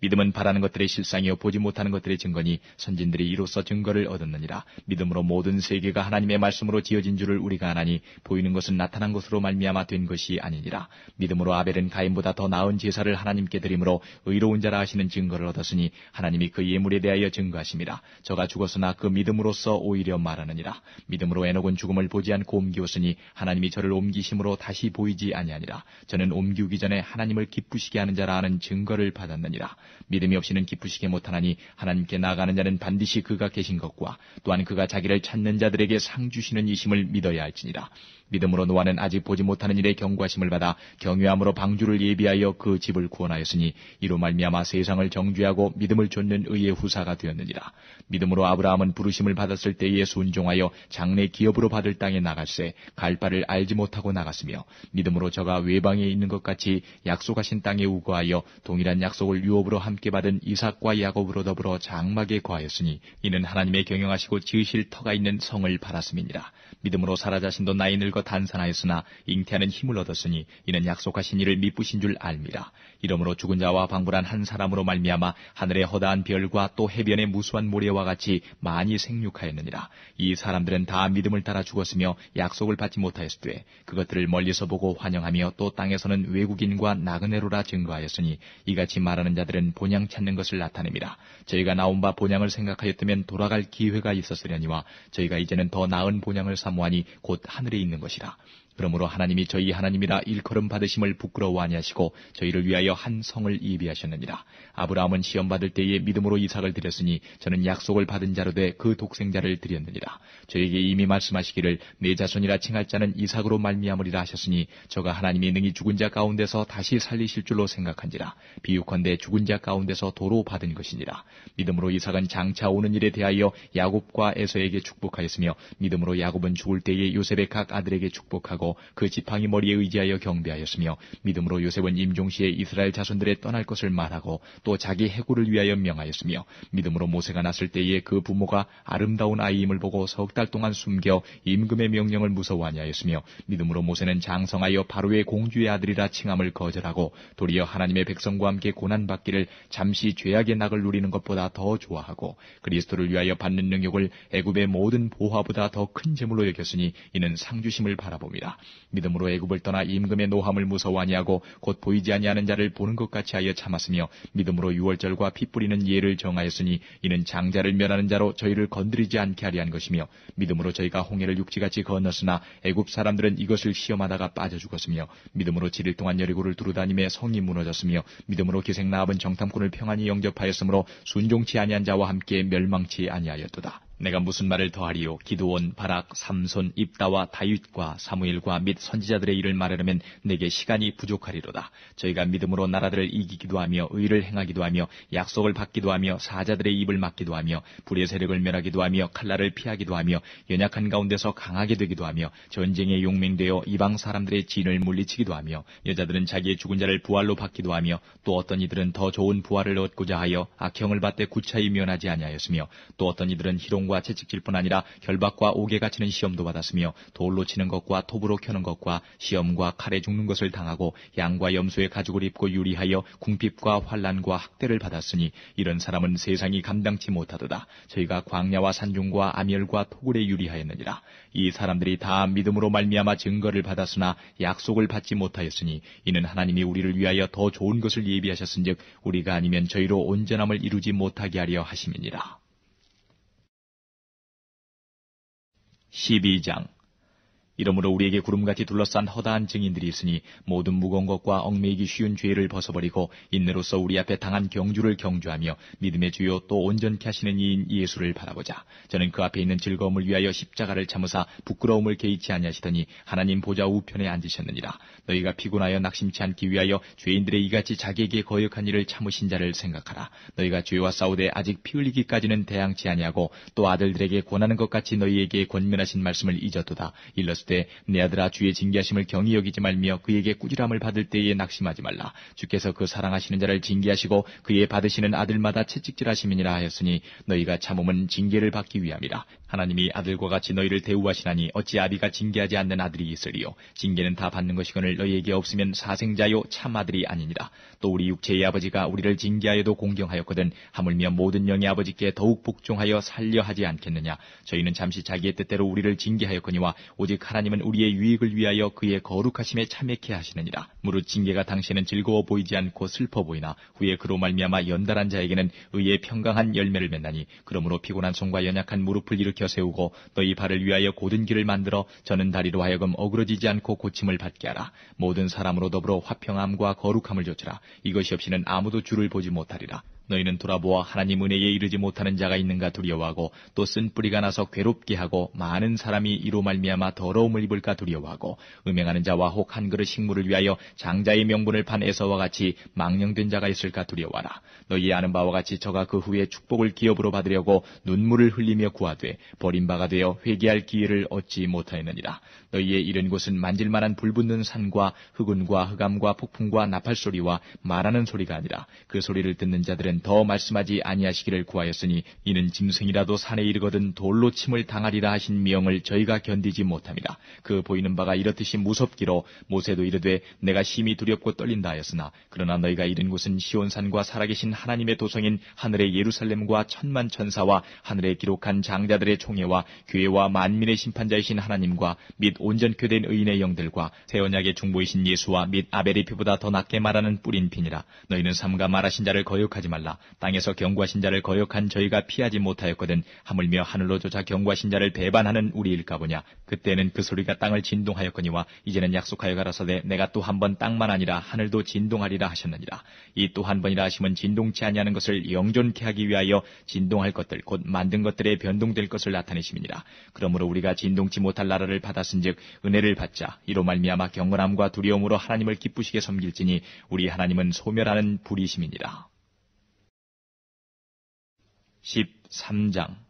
Speaker 1: 믿음은 바라는 것들의 실상이요 보지 못하는 것들의 증거니 선진들이 이로써 증거를 얻었느니라. 믿음으로 모든 세계가 하나님의 말씀으로 지어진 줄을 우리가 아나니 보이는 것은 나타난 것으로 말미암아 된 것이 아니니라. 믿음으로 아벨은 가인보다 더 나은 제사를 하나님께 드림으로 의로운 자라 하시는 증거를 얻었으니 하나님이 그 예물에 대하여 증거하심이라. 저가 죽었으나 그 믿음으로써 오히려 말하느니라. 믿음으로 에녹은 죽음을 보지 않고 옮기었으니 하나님이 저를 옮기심으로 다시 보이지 아니하니라. 저는 옮기기 전에 하나님을 기쁘시게 하는 자라 하는 증거를 받았느니라. 믿음이 없이는 기쁘시게 못하나니 하나님께 나아가는 자는 반드시 그가 계신 것과 또한 그가 자기를 찾는 자들에게 상 주시는 이심을 믿어야 할지니라. 믿음으로 노아는 아직 보지 못하는 일에 경고하심을 받아 경외함으로 방주를 예비하여 그 집을 구원하였으니 이로 말미암아 세상을 정죄하고 믿음을 좇는 의의 후사가 되었느니라. 믿음으로 아브라함은 부르심을 받았을 때에 순종하여 장래 기업으로 받을 땅에 나갈새 갈 바를 알지 못하고 나갔으며 믿음으로 저가 외방에 있는 것 같이 약속하신 땅에 우거하여 동일한 약속을 유업으로 함께 받은 이삭과 야곱으로 더불어 장막에 거하였으니 이는 하나님의 경영하시고 지으실 터가 있는 성을 바랐음이니라. 믿음으로 사라 자신도 나이 늙어 단산하였으나 잉태하는 힘을 얻었으니 이는 약속하신 이를 미쁘신 줄 알미라. 이러므로 죽은 자와 방불한 한 사람으로 말미암아 하늘의 허다한 별과 또 해변의 무수한 모래와 같이 많이 생육하였느니라. 이 사람들은 다 믿음을 따라 죽었으며 약속을 받지 못하였으되 그것들을 멀리서 보고 환영하며 또 땅에서는 외국인과 나그네로라 증거하였으니 이같이 말하는 자들은 본향 찾는 것을 나타냅니다. 저희가 나온 바 본향을 생각하였다면 돌아갈 기회가 있었으려니와 저희가 이제는 더 나은 본향을 사모하니 곧 하늘에 있는 것이라. 그러므로 하나님이 저희 하나님이라 일컬음 받으심을 부끄러워 아니하시고 저희를 위하여 한 성을 예비하셨느니라. 아브라함은 시험 받을 때에 믿음으로 이삭을 드렸으니 저는 약속을 받은 자로 돼 그 독생자를 드렸느니라. 저에게 이미 말씀하시기를 내 자손이라 칭할 자는 이삭으로 말미암으리라 하셨으니 저가 하나님이 능히 죽은 자 가운데서 다시 살리실 줄로 생각한지라. 비유컨대 죽은 자 가운데서 도로 받은 것이니라. 믿음으로 이삭은 장차 오는 일에 대하여 야곱과 에서에게 축복하였으며 믿음으로 야곱은 죽을 때에 요셉의 각 아들에게 축복하고 그 지팡이 머리에 의지하여 경배하였으며 믿음으로 요셉은 임종시에 이스라엘 자손들의 떠날 것을 말하고 또 자기 해고를 위하여 명하였으며 믿음으로 모세가 났을 때에 그 부모가 아름다운 아이임을 보고 석 달 동안 숨겨 임금의 명령을 무서워하냐였으며 믿음으로 모세는 장성하여 바로의 공주의 아들이라 칭함을 거절하고 도리어 하나님의 백성과 함께 고난받기를 잠시 죄악의 낙을 누리는 것보다 더 좋아하고 그리스도를 위하여 받는 능욕을 애굽의 모든 보화보다 더 큰 재물로 여겼으니 이는 상주심을 바라봅니다. 믿음으로 애굽을 떠나 임금의 노함을 무서워하니하고 곧 보이지 아니하는 자를 보는 것 같이 하여 참았으며 믿음으로 유월절과 피 뿌리는 예를 정하였으니 이는 장자를 멸하는 자로 저희를 건드리지 않게 하려 한 것이며 믿음으로 저희가 홍해를 육지같이 건넜으나 애굽 사람들은 이것을 시험하다가 빠져 죽었으며 믿음으로 7일 동안 여리고를 두루다니며 성이 무너졌으며 믿음으로 기생 라합은 정탐꾼을 평안히 영접하였으므로 순종치 아니한 자와 함께 멸망치 아니하였도다. 내가 무슨 말을 더하리요? 기드온, 바락, 삼손, 입다와 다윗과 사무엘과 및 선지자들의 일을 말하려면 내게 시간이 부족하리로다. 저희가 믿음으로 나라들을 이기기도 하며 의를 행하기도 하며 약속을 받기도 하며 사자들의 입을 막기도 하며 불의 세력을 멸하기도 하며 칼날을 피하기도 하며 연약한 가운데서 강하게 되기도 하며 전쟁에 용맹되어 이방 사람들의 진을 물리치기도 하며 여자들은 자기의 죽은 자를 부활로 받기도 하며 또 어떤 이들은 더 좋은 부활을 얻고자 하여 악형을 받되 구차히 면하지 아니하였으며 또 어떤 이들은 희롱과 채찍질 뿐 아니라 결박과 옥에 갇히는 시험도 받았으며 돌로 치는 것과 톱으로 켜는 것과 시험과 칼에 죽는 것을 당하고 양과 염소의 가죽을 입고 유리하여 궁핍과 환난과 학대를 받았으니 이런 사람은 세상이 감당치 못하도다. 저희가 광야와 산중과 암열과 토굴에 유리하였느니라. 이 사람들이 다 믿음으로 말미암아 증거를 받았으나 약속을 받지 못하였으니 이는 하나님이 우리를 위하여 더 좋은 것을 예비하셨은즉 우리가 아니면 저희로 온전함을 이루지 못하게 하려 하심이니라. 12장. 이러므로 우리에게 구름같이 둘러싼 허다한 증인들이 있으니 모든 무거운 것과 얽매이기 쉬운 죄를 벗어버리고 인내로서 우리 앞에 당한 경주를 경주하며 믿음의 주요 또 온전케 하시는 이인 예수를 바라보자. 저는 그 앞에 있는 즐거움을 위하여 십자가를 참으사 부끄러움을 개의치 아니하시더니 하나님 보좌 우편에 앉으셨느니라. 너희가 피곤하여 낙심치 않기 위하여 죄인들의 이같이 자기에게 거역한 일을 참으신 자를 생각하라. 너희가 죄와 싸우되 아직 피 흘리기까지는 대항치 아니하고 또 아들들에게 권하는 것 같이 너희에게 권면하신 말씀을 잊었도다. 일렀을 때 내 아들아 주의 징계하심을 경히 여기지 말며 그에게 꾸지람을 받을 때에 낙심하지 말라. 주께서 그 사랑하시는 자를 징계하시고 그의 받으시는 아들마다 채찍질하심이니라 하였으니 너희가 참음은 징계를 받기 위함이라. 하나님이 아들과 같이 너희를 대우하시나니 어찌 아비가 징계하지 않는 아들이 있으리요. 징계는 다 받는 것이거늘 너희에게 없으면 사생자요 참 아들이 아니니라. 또 우리 육체의 아버지가 우리를 징계하여도 공경하였거든 하물며 모든 영의 아버지께 더욱 복종하여 살려 하지 않겠느냐. 저희는 잠시 자기의 뜻대로 우리를 징계하였거니와 오직 하나님은 우리의 유익을 위하여 그의 거룩하심에 참여케 하시느니라. 무릇 징계가 당시에는 즐거워 보이지 않고 슬퍼 보이나 후에 그로 말미암아 연달한 자에게는 의의 평강한 열매를 맺나니 그러므로 피곤한 손과 연약한 무릎을 일으켜 세우고 너희 발을 위하여 곧은 길을 만들어 저는 다리로 하여금 어그러지지 않고 고침을 받게 하라. 모든 사람으로 더불어 화평함과 거룩함을 좇으라. 이것이 없이는 아무도 주를 보지 못하리라. 너희는 돌아보아 하나님 은혜에 이르지 못하는 자가 있는가 두려워하고 또 쓴 뿌리가 나서 괴롭게 하고 많은 사람이 이로 말미암아 더러움을 입을까 두려워하고 음행하는 자와 혹 한 그릇 식물을 위하여 장자의 명분을 판 에서와 같이 망령된 자가 있을까 두려워하라. 너희 아는 바와 같이 저가 그 후에 축복을 기업으로 받으려고 눈물을 흘리며 구하되 버림바가 되어 회개할 기회를 얻지 못하였느니라. 너희의 이른 곳은 만질만한 불붙는 산과 흑운과 흑암과 폭풍과 나팔 소리와 말하는 소리가 아니라 그 소리를 듣는 자들은 더 말씀하지 아니하시기를 구하였으니 이는 짐승이라도 산에 이르거든 돌로 침을 당하리라 하신 명을 저희가 견디지 못함이라. 그 보이는 바가 이렇듯이 무섭기로 모세도 이르되 내가 심히 두렵고 떨린다 하였으나 그러나 너희가 이른 곳은 시온산과 살아계신 하나님의 도성인 하늘의 예루살렘과 천만 천사와 하늘에 기록한 장자들의 총회와 교회와 만민의 심판자이신 하나님과 및 온전케 된 의인의 영들과 새 언약의 중보이신 예수와 및 아벨의 피보다 더 낫게 말하는 뿌린 피니라. 너희는 삼가 말하신 자를 거역하지 말라. 말라. 땅에서 경고하신 자를 거역한 저희가 피하지 못하였거든 하물며 하늘로조차 경고하신 자를 배반하는 우리일까 보냐. 그때는 그 소리가 땅을 진동하였거니와 이제는 약속하여 가라사대 내가 또 한 번 땅만 아니라 하늘도 진동하리라 하셨느니라. 이 또 한 번이라 하심은 진동치 아니하는 것을 영존케 하기 위하여 진동할 것들 곧 만든 것들에 변동될 것을 나타내심이니라. 그러므로 우리가 진동치 못할 나라를 받았은즉 은혜를 받자. 이로 말미암아 경건함과 두려움으로 하나님을 기쁘시게 섬길지니 우리 하나님은 소멸하는 불이심이니라. 13장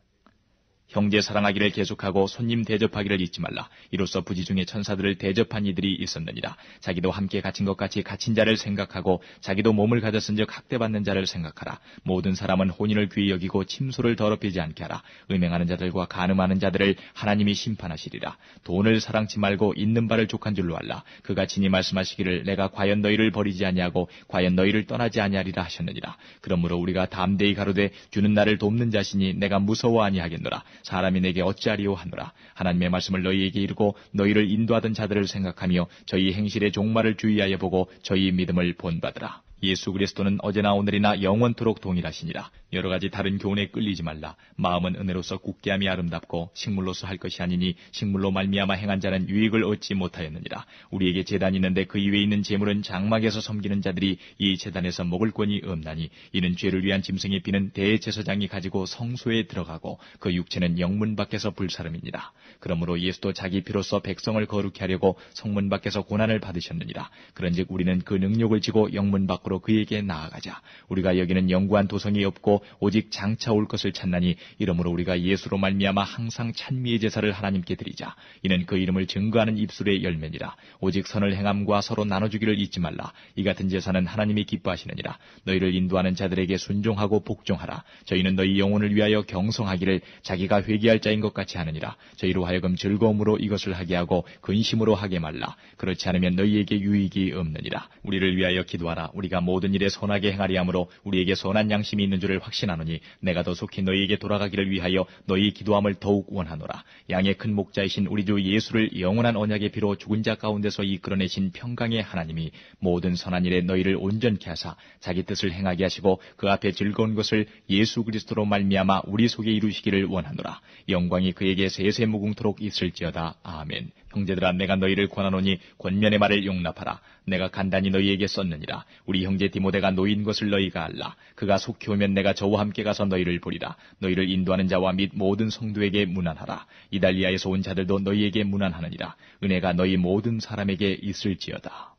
Speaker 1: 형제 사랑하기를 계속하고 손님 대접하기를 잊지 말라. 이로써 부지 중에 천사들을 대접한 이들이 있었느니라. 자기도 함께 갇힌 것 같이 갇힌 자를 생각하고 자기도 몸을 가졌은즉 학대받는 자를 생각하라. 모든 사람은 혼인을 귀히 여기고 침소를 더럽히지 않게 하라. 음행하는 자들과 간음하는 자들을 하나님이 심판하시리라. 돈을 사랑치 말고 있는 바를 족한 줄로 알라. 그가 친히 말씀하시기를 내가 과연 너희를 버리지 아니하고 과연 너희를 떠나지 아니하리라 하셨느니라. 그러므로 우리가 담대히 가로되 주는 나를 돕는 자시니 내가 무서워 아니하겠노라. 사람이 내게 어찌하리요 하노라. 하나님의 말씀을 너희에게 이르고 너희를 인도하던 자들을 생각하며 저희 행실의 종말을 주의하여 보고 저희 믿음을 본받으라. 예수 그리스도는 어제나 오늘이나 영원토록 동일하시니라. 여러 가지 다른 교훈에 끌리지 말라. 마음은 은혜로서 굳게함이 아름답고 식물로서 할 것이 아니니 식물로 말미암아 행한 자는 유익을 얻지 못하였느니라. 우리에게 제단이 있는데 그 이외에 있는 제물은 장막에서 섬기는 자들이 이 제단에서 먹을 권이 없나니 이는 죄를 위한 짐승의 피는 대제사장이 가지고 성소에 들어가고 그 육체는 영문 밖에서 불사름이니라. 그러므로 예수도 자기 피로써 백성을 거룩히 하려고 성문 밖에서 고난을 받으셨느니라. 그런즉 우리는 그 능력을 지고 영문 밖으로 그에게 나아가자. 우리가 여기는 영구한 도성이 없고 오직 장차 올 것을 찾나니 이러므로 우리가 예수로 말미암아 항상 찬미의 제사를 하나님께 드리자. 이는 그 이름을 증거하는 입술의 열매니라. 오직 선을 행함과 서로 나눠주기를 잊지 말라. 이 같은 제사는 하나님이 기뻐하시느니라. 너희를 인도하는 자들에게 순종하고 복종하라. 저희는 너희 영혼을 위하여 경성하기를 자기가 회개할 자인 것 같이 하느니라. 저희로 하여금 즐거움으로 이것을 하게 하고 근심으로 하게 말라. 그렇지 않으면 너희에게 유익이 없느니라. 우리를 위하여 기도하라. 우리가 모든 일에 선하게 행하리 하므로 우리에게 선한 양심이 있는 줄을 확신하노니 내가 더 속히 너희에게 돌아가기를 위하여 너희 기도함을 더욱 원하노라. 양의 큰 목자이신 우리 주 예수를 영원한 언약의 피로 죽은 자 가운데서 이끌어내신 평강의 하나님이 모든 선한 일에 너희를 온전케 하사 자기 뜻을 행하게 하시고 그 앞에 즐거운 것을 예수 그리스도로 말미암아 우리 속에 이루시기를 원하노라. 영광이 그에게 세세무궁토록 있을지어다. 아멘. 형제들아 내가 너희를 권하노니 권면의 말을 용납하라. 내가 간단히 너희에게 썼느니라. 우리 형제 디모데가 노인 것을 너희가 알라. 그가 속히 오면 내가 저와 함께 가서 너희를 보리라. 너희를 인도하는 자와 및 모든 성도에게 문안하라. 이달리아에서 온 자들도 너희에게 문안하느니라. 은혜가 너희 모든 사람에게 있을지어다.